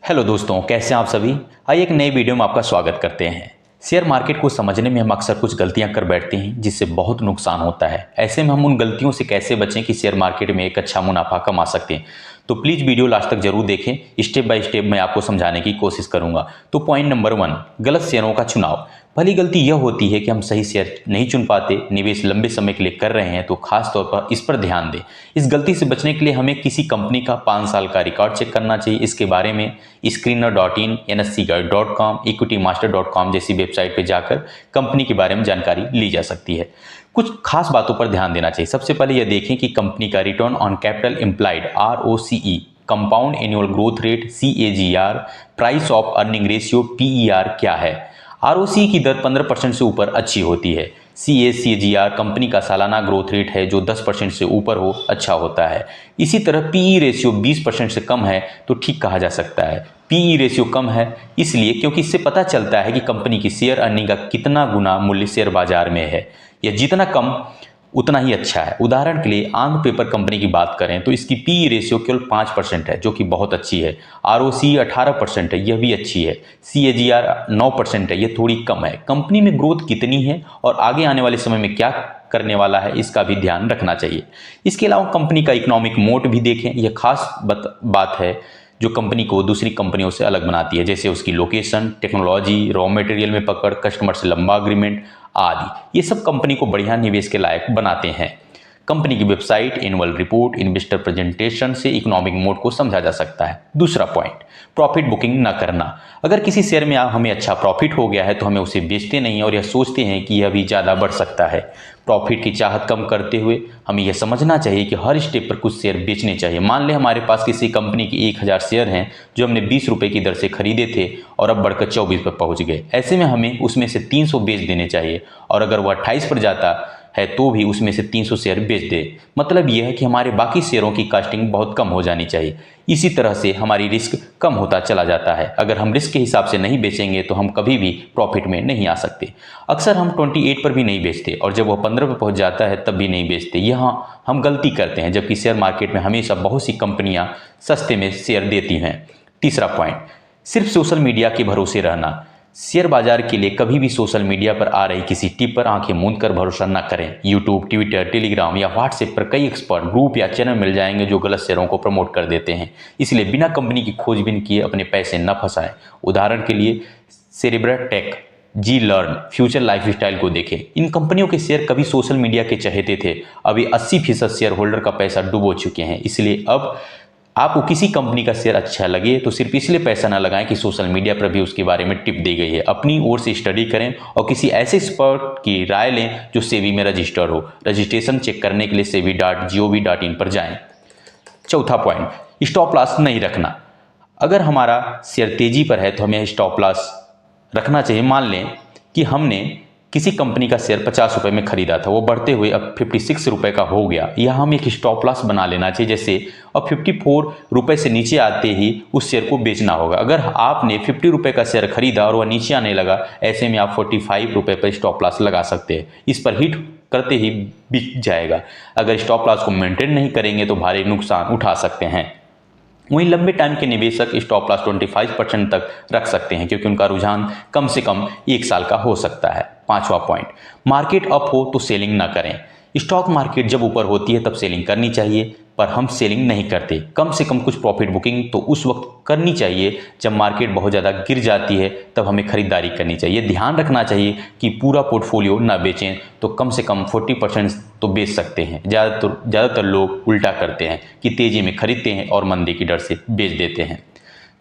Hello दोस्तों, कैसे हैं आप सभी। आइए एक नई वीडियो में आपका स्वागत करते हैं। शेयर मार्केट को समझने में हम अक्सर कुछ गलतियां कर बैठते हैं जिससे बहुत नुकसान होता है। ऐसे में हम उन गलतियों से कैसे बचें कि शेयर मार्केट में एक अच्छा मुनाफा कमा सकते हैं। तो प्लीज़ वीडियो लास्ट तक जरूर देखें। स्टेप बाय स्टेप मैं आपको समझाने की कोशिश करूंगा। तो पॉइंट नंबर 1, गलत शेयरों का चुनाव। पहली गलती यह होती है कि हम सही शेयर नहीं चुन पाते। निवेश लंबे समय के लिए कर रहे हैं तो खास तौर पर इस पर ध्यान दें। इस गलती से बचने के लिए हमें किसी कंपनी का 5 साल का रिकॉर्ड चेक करना चाहिए। इसके बारे में screener.in, nscguide.com, equitymaster.com जैसी वेबसाइट पर जाकर कंपनी के बारे में जानकारी ली जा सकती है। कुछ खास बातों पर ध्यान देना चाहिए। सबसे पहले यह देखें कि कंपनी का return on capital employed ROCE, compound annual growth rate CAGR, price of earning ratio PER क्या है। ROCE की दर 15% से ऊपर अच्छी होती है। CAGR कंपनी का सालाना ग्रोथ रेट है जो 10% से ऊपर हो अच्छा होता है। इसी तरह PE रेशियो 20% से कम है तो ठीक कहा जा सकता है। PE रेशियो कम है इसलिए क्योंकि इससे पता चलता है कि कंपनी की शेयर अर्निंग का कितना गुना मूल्य शेयर बाजार में है। यह जितना कम उतना ही अच्छा है। उदाहरण के लिए आंध्र पेपर कंपनी की बात करें तो इसकी PE रेशियो केवल 5% है जो कि बहुत अच्छी है। ROCE 18% है, यह भी अच्छी है। CAGR 9% है, यह थोड़ी कम है। कंपनी में ग्रोथ कितनी है और आगे आने वाले समय में क्या करने वाला है इसका भी ध्यान रखना चाहिए। इसके अलावा कंपनी का इकोनॉमिक मोड भी देखें। यह खास बात है जो कंपनी को दूसरी कंपनियों से अलग बनाती है, जैसे उसकी लोकेशन, टेक्नोलॉजी, रॉ मटेरियल में पकड़, कस्टमर से लंबा अग्रीमेंट आदि। ये सब कंपनी को बढ़िया निवेश के लायक बनाते हैं। कंपनी की website, annual report, investor presentation से इकोनॉमिक मोड को समझा जा सकता है। दूसरा पॉइंट, प्रॉफिट बुकिंग न करना। अगर किसी शेयर में हमें अच्छा प्रॉफिट हो गया है तो हमें उसे बेचते नहीं और यह सोचते हैं कि यह भी ज़्यादा बढ़ सकता है। प्रॉफिट की चाहत कम करते हुए हमें यह समझना चाहिए कि हर स्टेप पर कुछ शेयर बेचने चाहिए। मान लें हमारे पास किसी कंपनी के 1000 शेयर हैं जो हमने 20 रुपये की दर से खरीदे थे और अब बढ़कर 24 पर पहुंच गए। ऐसे में हमें उसमें से 300 बेच देने चाहिए और अगर वह 28 पर जाता है तो भी उसमें से 300 शेयर बेच दे। मतलब यह है कि हमारे बाकी शेयरों की कास्टिंग बहुत कम हो जानी चाहिए। इसी तरह से हमारी रिस्क कम होता चला जाता है। अगर हम रिस्क के हिसाब से नहीं बेचेंगे तो हम कभी भी प्रॉफिट में नहीं आ सकते। अक्सर हम 28 पर भी नहीं बेचते और जब वह 15 पर पहुंच जाता है तब भी नहीं बेचते। यहाँ हम गलती करते हैं, जबकि शेयर मार्केट में हमेशा बहुत सी कंपनियां सस्ते में शेयर देती हैं। तीसरा पॉइंट, सिर्फ सोशल मीडिया के भरोसे रहना। शेयर बाजार के लिए कभी भी सोशल मीडिया पर आ रही किसी टिप पर आंखें मूंद कर भरोसा न करें। यूट्यूब, ट्विटर, टेलीग्राम या व्हाट्सएप पर कई एक्सपर्ट, ग्रुप या चैनल मिल जाएंगे जो गलत शेयरों को प्रमोट कर देते हैं। इसलिए बिना कंपनी की खोजबीन किए अपने पैसे न फंसाएं। उदाहरण के लिए सेरेब्रा टेक, जी लर्न, फ्यूचर लाइफस्टाइल को देखें। इन कंपनियों के शेयर कभी सोशल मीडिया के चहेते थे, अभी 80% शेयर होल्डर का पैसा डुबो चुके हैं। इसलिए अब आपको किसी कंपनी का शेयर अच्छा लगे तो सिर्फ इसलिए पैसा ना लगाएं कि सोशल मीडिया पर भी उसके बारे में टिप दी गई है। अपनी ओर से स्टडी करें और किसी ऐसे एक्सपर्ट की राय लें जो सेबी में रजिस्टर हो। रजिस्ट्रेशन चेक करने के लिए sebi.gov.in पर जाएं। चौथा पॉइंट, स्टॉप लॉस नहीं रखना। अगर हमारा शेयर तेजी पर है तो हमें स्टॉप लॉस रखना चाहिए। मान लें कि हमने किसी कंपनी का शेयर 50 रुपए में खरीदा था, वो बढ़ते हुए अब 56 रुपए का हो गया। यह हम एक स्टॉप लॉस बना लेना चाहिए। जैसे अब 54 रुपए से नीचे आते ही उस शेयर को बेचना होगा। अगर आपने 50 रुपए का शेयर खरीदा और वह नीचे आने लगा, ऐसे में आप 45 रुपए पर स्टॉप लॉस लगा सकते हैं। इस पर हिट करते ही बिक जाएगा। अगर स्टॉप लॉस को मेंटेन नहीं करेंगे तो भारी नुकसान उठा सकते हैं। वहीं लंबे टाइम के निवेशक स्टॉप लॉस 25% तक रख सकते हैं क्योंकि उनका रुझान कम से कम 1 साल का हो सकता है। पांचवा पॉइंट, मार्केट अप हो तो सेलिंग ना करें। स्टॉक मार्केट जब ऊपर होती है तब सेलिंग करनी चाहिए, पर हम सेलिंग नहीं करते। कम से कम कुछ प्रॉफिट बुकिंग तो उस वक्त करनी चाहिए जब मार्केट बहुत ज़्यादा गिर जाती है, तब हमें खरीदारी करनी चाहिए। ध्यान रखना चाहिए कि पूरा पोर्टफोलियो ना बेचें, तो कम से कम 40% तो बेच सकते हैं। ज़्यादातर लोग उल्टा करते हैं कि तेज़ी में खरीदते हैं और मंदी की डर से बेच देते हैं।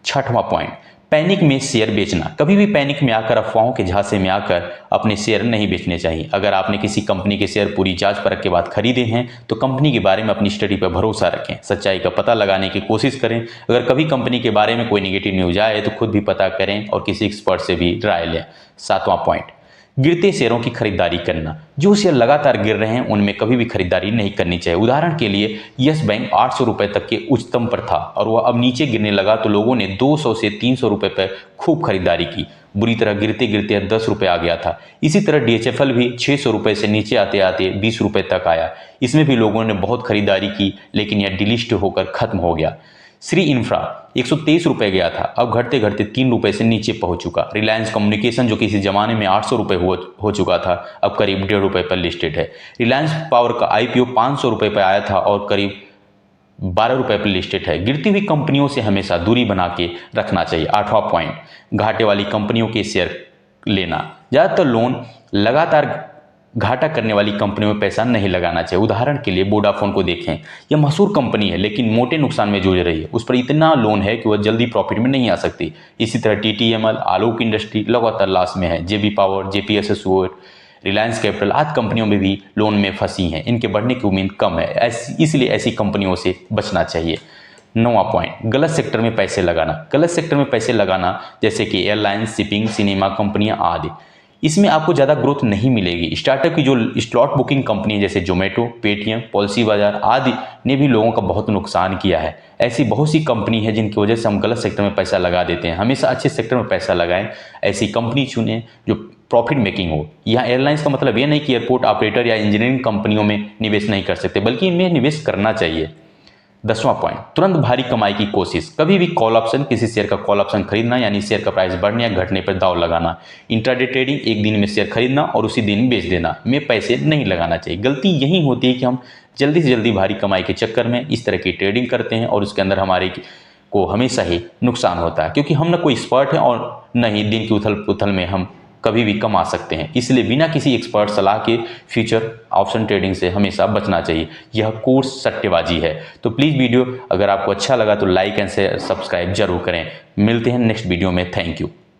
छठवां पॉइंट, पैनिक में शेयर बेचना। कभी भी पैनिक में आकर, अफवाहों के झांसे में आकर अपने शेयर नहीं बेचने चाहिए। अगर आपने किसी कंपनी के शेयर पूरी जांच परख के बाद खरीदे हैं तो कंपनी के बारे में अपनी स्टडी पर भरोसा रखें, सच्चाई का पता लगाने की कोशिश करें। अगर कभी कंपनी के बारे में कोई नेगेटिव न्यूज आए तो खुद भी पता करें और किसी एक्सपर्ट से भी राय लें। सातवां पॉइंट, गिरते शेयरों की खरीदारी करना। जो शेयर लगातार गिर रहे हैं उनमें कभी भी खरीदारी नहीं करनी चाहिए। उदाहरण के लिए यस बैंक 800 रुपए तक के उच्चतम पर था और वह अब नीचे गिरने लगा तो लोगों ने 200 से 300 रुपए पर खूब खरीदारी की। बुरी तरह गिरते गिरते 10 रुपए आ गया था। इसी तरह DHFL भी 600 रुपए से नीचे आते आते 20 रुपए तक आया। इसमें भी लोगों ने बहुत खरीदारी की लेकिन यह डिलिस्ट होकर खत्म हो गया। श्री इंफ्रा 123 रुपये गया था, अब घटते घटते 3 रुपये से नीचे पहुंच चुका। रिलायंस कम्युनिकेशन जो किसी ज़माने में 800 रुपये हो चुका था, अब करीब 1.5 रुपये पर लिस्टेड है। रिलायंस पावर का IPO 500 रुपये पर आया था और करीब 12 रुपये पर लिस्टेड है। गिरती हुई कंपनियों से हमेशा दूरी बना के रखना चाहिए। 8वां पॉइंट, घाटे वाली कंपनियों के शेयर लेना। ज़्यादातर लोन लगातार घाटा करने वाली कंपनियों में पैसा नहीं लगाना चाहिए। उदाहरण के लिए वोडाफोन को देखें, यह मशहूर कंपनी है लेकिन मोटे नुकसान में जूझ रही है। उस पर इतना लोन है कि वह जल्दी प्रॉफिट में नहीं आ सकती। इसी तरह TTML, आलोक इंडस्ट्री लगातार लॉस में है। JB power, JPSS, Reliance capital आदि कंपनियों में भी लोन में फंसी हैं। इनके बढ़ने की उम्मीद कम है, इसलिए ऐसी कंपनियों से बचना चाहिए। 9वां पॉइंट, गलत सेक्टर में पैसे लगाना। गलत सेक्टर में पैसे लगाना जैसे कि एयरलाइंस, शिपिंग, सिनेमा कंपनियां आदि, इसमें आपको ज़्यादा ग्रोथ नहीं मिलेगी। स्टार्टअप की जो स्लॉट बुकिंग कंपनी है जैसे जोमेटो, पेटीएम, पॉलिसी बाजार आदि ने भी लोगों का बहुत नुकसान किया है। ऐसी बहुत सी कंपनी है जिनकी वजह से हम गलत सेक्टर में पैसा लगा देते हैं। हमेशा अच्छे सेक्टर में पैसा लगाएं, ऐसी कंपनी चुनें जो प्रॉफिट मेकिंग हो। यहाँ एयरलाइंस का मतलब ये नहीं कि एयरपोर्ट ऑपरेटर या इंजीनियरिंग कंपनियों में निवेश नहीं कर सकते, बल्कि इनमें निवेश करना चाहिए। 10वां पॉइंट, तुरंत भारी कमाई की कोशिश। कभी भी कॉल ऑप्शन, किसी शेयर का कॉल ऑप्शन खरीदना यानी शेयर का प्राइस बढ़ने या घटने पर दांव लगाना। इंट्राडे ट्रेडिंग, एक दिन में शेयर खरीदना और उसी दिन बेच देना में पैसे नहीं लगाना चाहिए। गलती यही होती है कि हम जल्दी से जल्दी भारी कमाई के चक्कर में इस तरह की ट्रेडिंग करते हैं और उसके अंदर हमारे को हमेशा ही नुकसान होता है, क्योंकि हम न कोई एक्सपर्ट हैं और न ही दिन की उथल पुथल में हम कभी भी कमा सकते हैं। इसलिए बिना किसी एक्सपर्ट सलाह के फ्यूचर ऑप्शन ट्रेडिंग से हमेशा बचना चाहिए। यह कोर्स सट्टेबाजी है। तो प्लीज़ वीडियो अगर आपको अच्छा लगा तो लाइक एंड सब्सक्राइब जरूर करें। मिलते हैं नेक्स्ट वीडियो में। Thank you.